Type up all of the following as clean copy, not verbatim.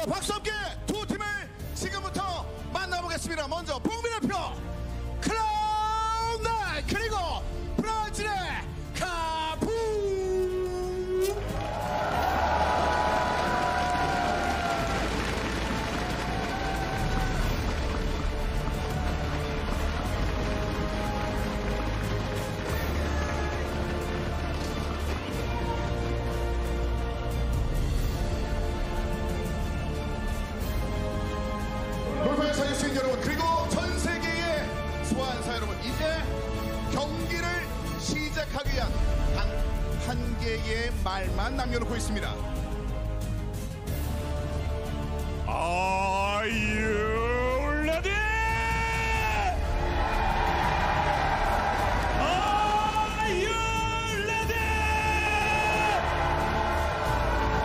박수 함께 두 팀을 지금부터 만나보겠습니다. 먼저 북미 대표 클라우드9 그리고 브라질의 카푸. 골프의 사회수인 여러분, 그리고 전 세계의 소환사 여러분, 이제 경기를 시작하기 위한 단 한 개의 말만 남겨놓고 있습니다. Are you ready? Are you ready?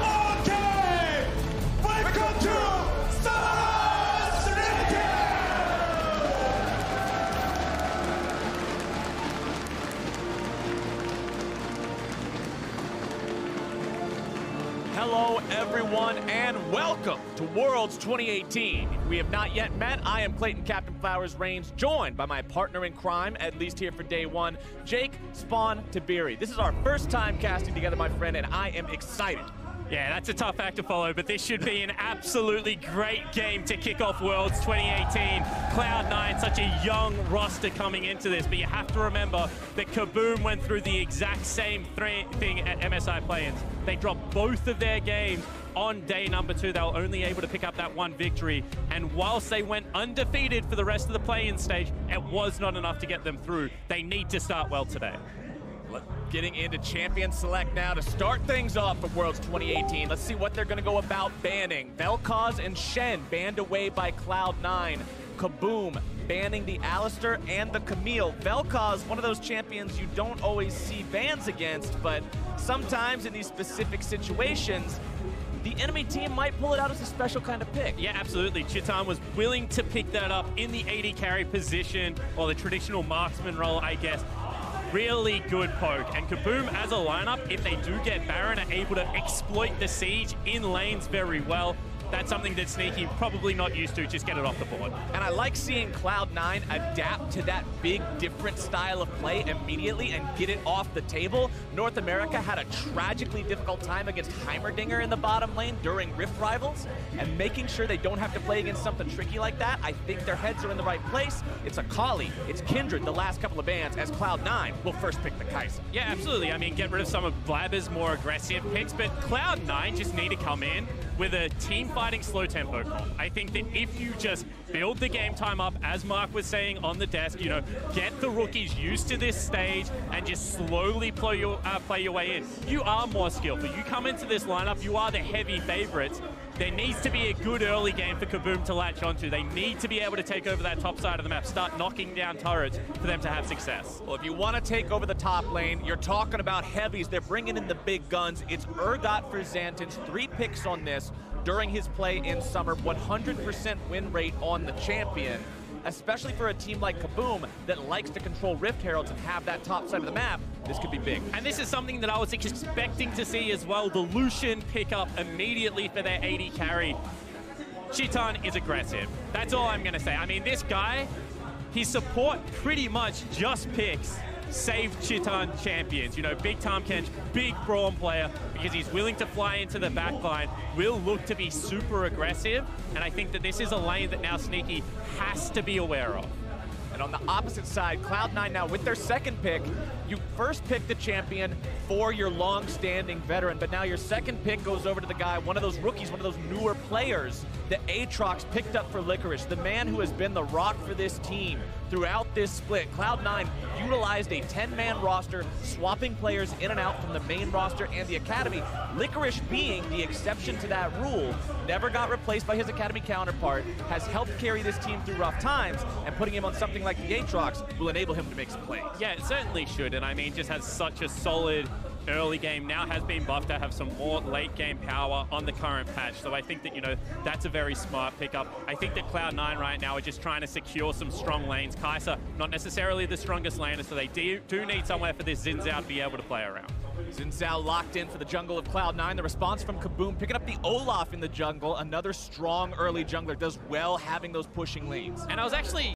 Okay! Welcome to Hello, everyone, and welcome to Worlds 2018. We have not yet met. I am Clayton Captain Flowers Reigns, joined by my partner in crime, at least here for day one, Jake Spawn Tabiri. This is our first time casting together, my friend, and I am excited. Yeah, that's a tough act to follow, but this should be an absolutely great game to kick off Worlds 2018. Cloud9, such a young roster coming into this, but you have to remember that Kaboom went through the exact same thing at MSI Play-ins. They dropped both of their games on day number 2. They were only able to pick up that one victory, and whilst they went undefeated for the rest of the play-in stage, it was not enough to get them through. They need to start well today. Getting into Champion Select now to start things off for Worlds 2018. Let's see what they're going to go about banning. Vel'Koz and Shen banned away by Cloud9. Kaboom banning the Alistar and the Camille. Vel'Koz, one of those champions you don't always see bans against, but sometimes in these specific situations, the enemy team might pull it out as a special kind of pick. Yeah, absolutely. Chitan was willing to pick that up in the AD carry position, or the traditional marksman role, I guess. Really good poke, and Kaboom as a lineup, if they do get Baron, are able to exploit the siege in lanes very well. That's something that Sneaky probably not used to, just get it off the board. And I like seeing Cloud9 adapt to that big, different style of play immediately and get it off the table. North America had a tragically difficult time against Heimerdinger in the bottom lane during Rift Rivals, and making sure they don't have to play against something tricky like that, I think their heads are in the right place. It's Akali, it's Kindred the last couple of bans, as Cloud9 will first pick the Kai'Sa. Yeah, absolutely. I mean, get rid of some of Blabber's more aggressive picks, but Cloud9 just need to come in with a team-fighting slow tempo comp. I think that if you just build the game time up, as Mark was saying on the desk, you know, get the rookies used to this stage and just slowly play your way in. You are more skillful. You come into this lineup, you are the heavy favorites. There needs to be a good early game for Kaboom to latch onto. They need to be able to take over that top side of the map, start knocking down turrets for them to have success. Well, if you want to take over the top lane, you're talking about heavies. They're bringing in the big guns. It's Urgot for Xantins, 3 picks on this during his play in summer, 100% win rate on the champion. Especially for a team like Kaboom that likes to control Rift Heralds and have that top side of the map, this could be big. And this is something that I was expecting to see as well, the Lucian pick up immediately for their AD carry. Chitan is aggressive. That's all I'm going to say. I mean, this guy, his support pretty much just picks saved Chitan champions. You know, big Tahm Kench, big Braum player, because he's willing to fly into the backline, will look to be super aggressive, and I think that this is a lane that now Sneaky has to be aware of. And on the opposite side, Cloud9 now with their second pick, you first pick the champion for your long-standing veteran, but now your second pick goes over to the guy, one of those rookies, one of those newer players that Aatrox picked up for Licorice, the man who has been the rock for this team throughout this split. Cloud9 utilized a 10-man roster, swapping players in and out from the main roster and the Academy. Licorice being the exception to that rule, never got replaced by his Academy counterpart, has helped carry this team through rough times, and putting him on something like the Aatrox will enable him to make some plays. Yeah, it certainly should, and I mean, just has such a solid early game now has been buffed to have some more late game power on the current patch. So I think that, you know, that's a very smart pickup. I think that Cloud9 right now are just trying to secure some strong lanes. Kai'Sa, not necessarily the strongest laner, so they do need somewhere for this Xin Zhao to be able to play around. Xin Zhao locked in for the jungle of Cloud9. The response from Kaboom, picking up the Olaf in the jungle. Another strong early jungler, does well having those pushing lanes. And I was actually